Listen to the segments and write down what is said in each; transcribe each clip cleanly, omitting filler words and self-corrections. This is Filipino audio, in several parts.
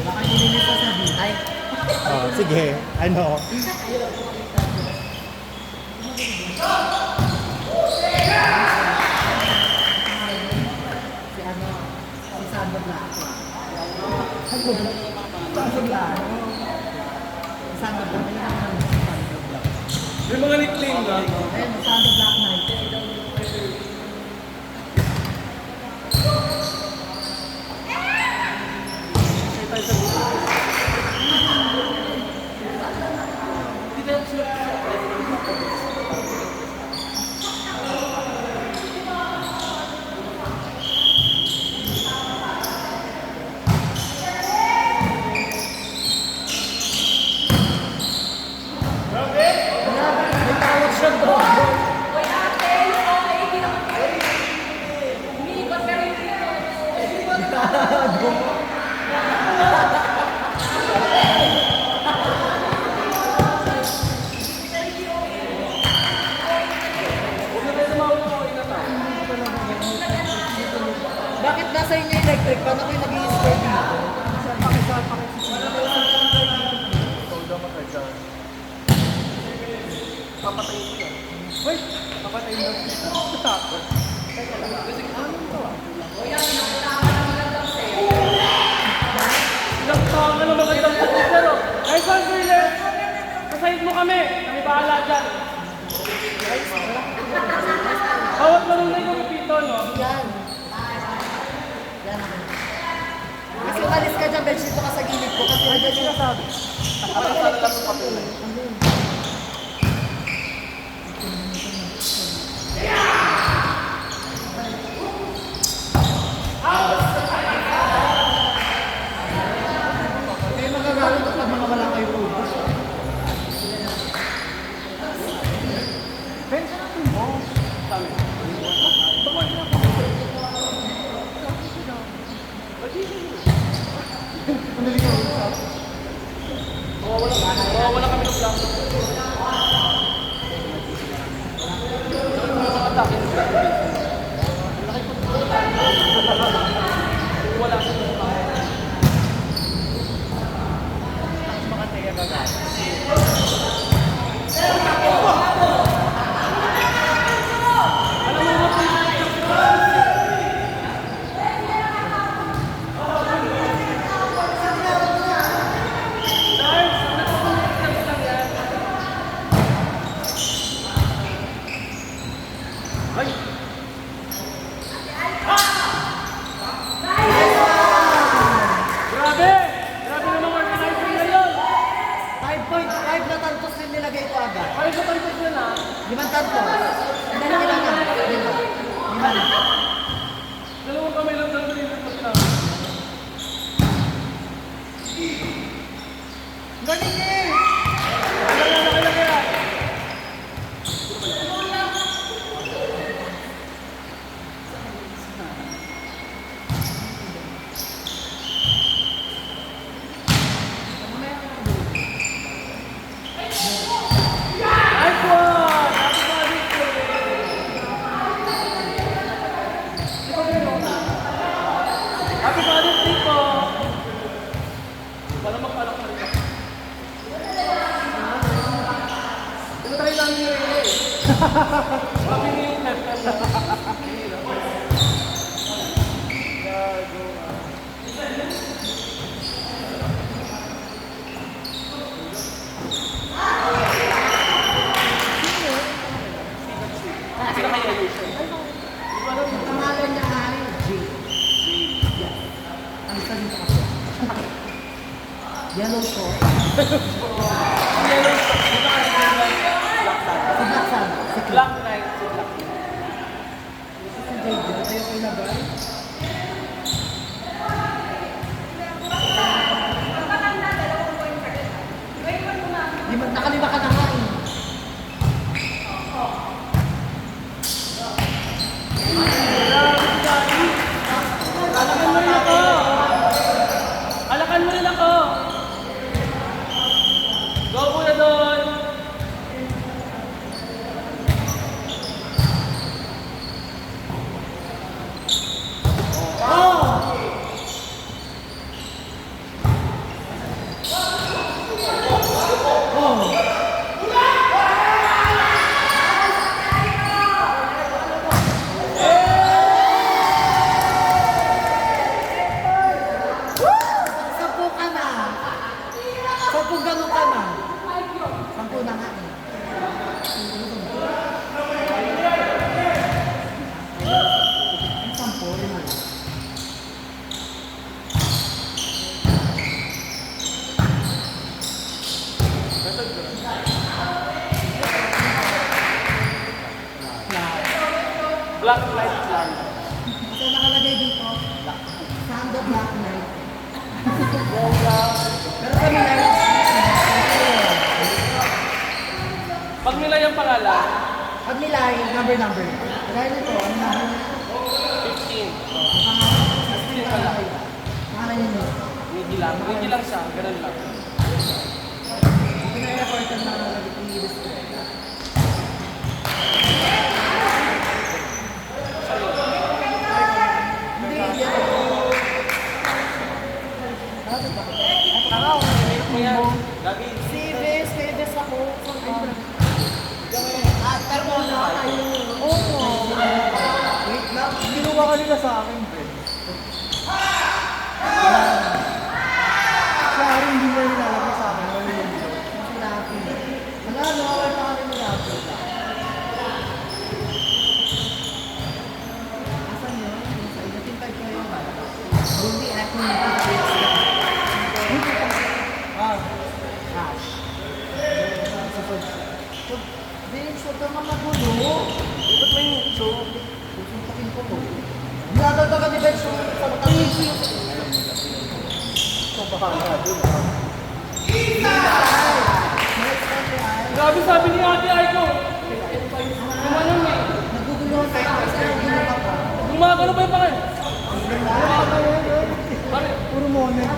Baka nililis na sa bitay. Oh, sige. Ano? Si ano, si Sandro Blanco. Sandro Blanco. Sandro Blanco. Yun ang naman si Sandro Blanco. May mga nickname na. Ayun, Sandro Blanco Knight. May tawag siya bro. Bakit nasa inyo electric? Paano kayo nag-i-score dito? Papatayin ko yan. Wait! Papatayin mo. Teka lang. Anong to ah? Ilang taon na naman kayo ng pagkakaro. Ay, Sandro, kasayid mo kami. Kami bahala dyan. Bawat marunay ko pipito, no? Yan. Yan. Kasi umalis ka dyan, bench dito ka sa gilid ko. Kasi nandiyan sila sabi. Para sa lang ng patuloy. Kaya magagalit ko pag mga wala kayo ubos. Bench natin mo. Sabi. Bawal na po. Wala kami ng blanco. Wala sa mga teya gagal. Ay! Grabe! Grabe namang organizing ngayon! 5.5 na tantos din nilagay ko agad. Ay, sa tantos na na. 5 tantos. Ilan kailangan? 5 na. Dalawang kamay lang talaga yung tantos na. Galing eh! Kaya. Nice one! Happy Father's Day po! Wala magpalak na rin. Ito tayo lang yung relay. Sabi ni sila kaya yun. Pangalan niya ay Jay. Ang isa dito kasi. Yellow short. Si Black Sun. Si Black Knight, si Black Knight. Black light lang. So nakalagay dito, Sand of Black Knight. Pero sa Milay, Pag nila yung pangalan, pag Milay, number. Kaya nito, ano number? 15. Pangalan nyo. Hindi lang siya, ganun lang. Ito na i-record ang mga nag-iilis ko. Si Bes, kay Bes ako. Pero mo na tayo. Oo. Wait lang. Ginawa ka nila sa akin, friend. Siya rin hindi mo nilalagay sa akin. Wala yung dito. Wala, nakawal pa kami nila. Asan yun? Sa ilating type ko yun. Ruby acting Cash. Vince, huwag ka mamagulo. Ba't may nito? Susuntakin ko mo. Dinadagdagan ni Vince yung sa matalis. So, baka nga doon. Grabe sabi ni Ate Aiko. Gumanon eh. Nagugulo sa kasi nagugulo ka pa. Gumagano pa yung pangalan? Bakit? Puro monet.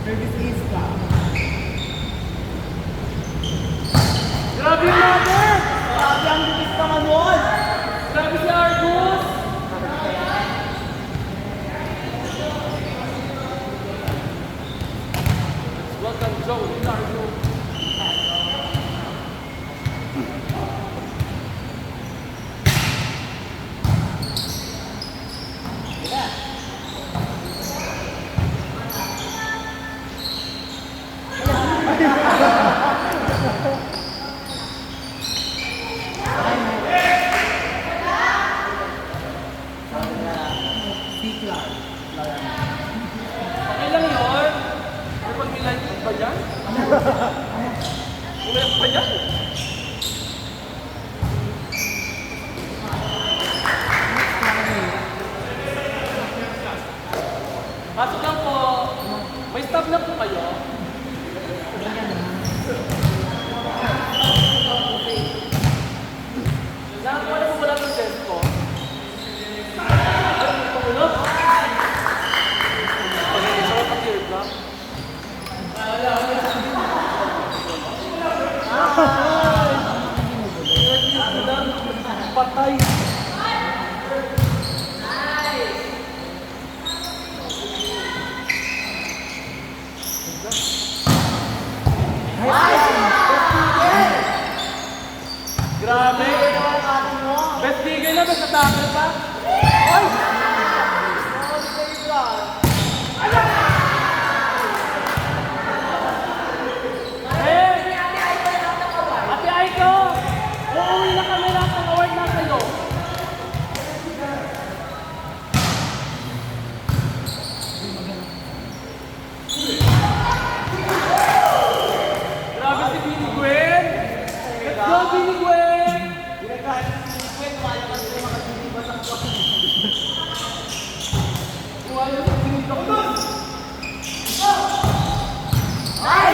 Service is ka. Grabe yung mother! Grabe ang bilis naman nun! Grabe si Argus! Welcome, Joe. This is Argus. Siklar. Okay lang yun. May pag-milan ba dyan? Umayak pa dyan? Pasok lang po. May stop na po kayo. Nakakuha na po ba natin test ko? Pangulog? Sa mga teardrop? Patay. Grabe. Best bigay na, best attacker pa. Ay! Eh! Ate Aiko! Uuwi na kami lahat ng award na sa'yo. Grabe si Billy Gwen! Let's go, Billy Gwen! Kuha yung pinito ko. Ay!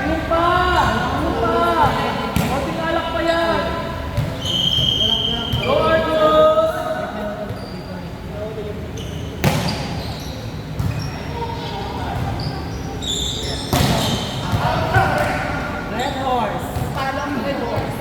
Ano pa? Ano pa? Konting alak pa yan. Go, Argus! Red horse. Palang red horse.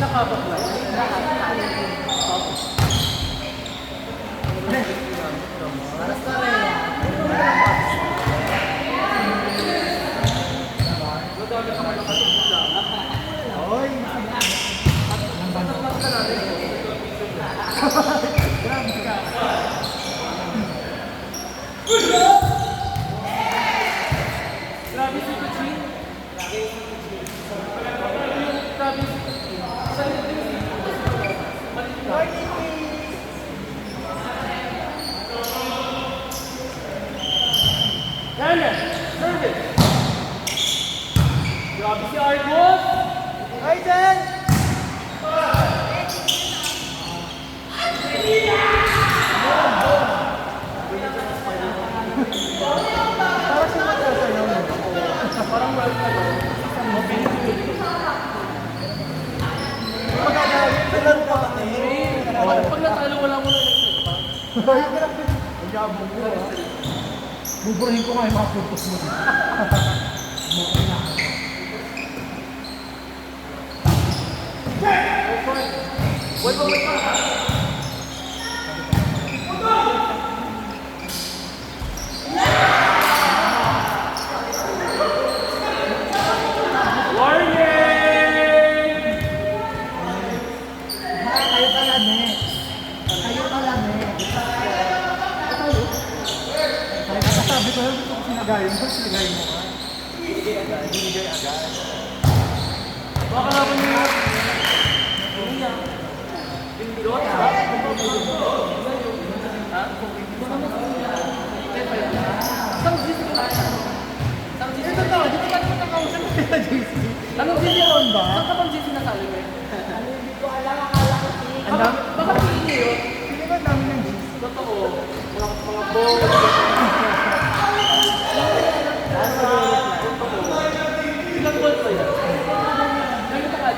Isa ka ba ba? Para sa kaya. Oy! Grabe ka. Grabe si Kuchin. Grabe si Kuchin. Sa Daniel, service. Grabe si Argos. Ay, Jen! Parang sinatasayaw mo. Parang well ka no? Laro pa kasi. Pag natalo, wala mo na electric pa. Ay, grabe. Ang yabong mo, ah. Buburahin ko nga yung mga purpose mo. Wait pa. Kayo pala, ne. Kayo pala, ne. Sabi ko lang, gusto ko sinagayin mo. Sinagayin mo ka. Binigay agad. Baka laban niyo. Pindot, ha? Ha? Isang GC ka tayo. Isang GC ka tayo. Di ba tayo nakausap mo sa GC? Anong GC ron ba? Saan ka bang GC nasali mo? Hindi ko alam, akala ko si... Baka pili yun. Hindi ba dami ng GC? Totoo. Mga bowl. Ilang bowl ba yan? Ngayon ka ka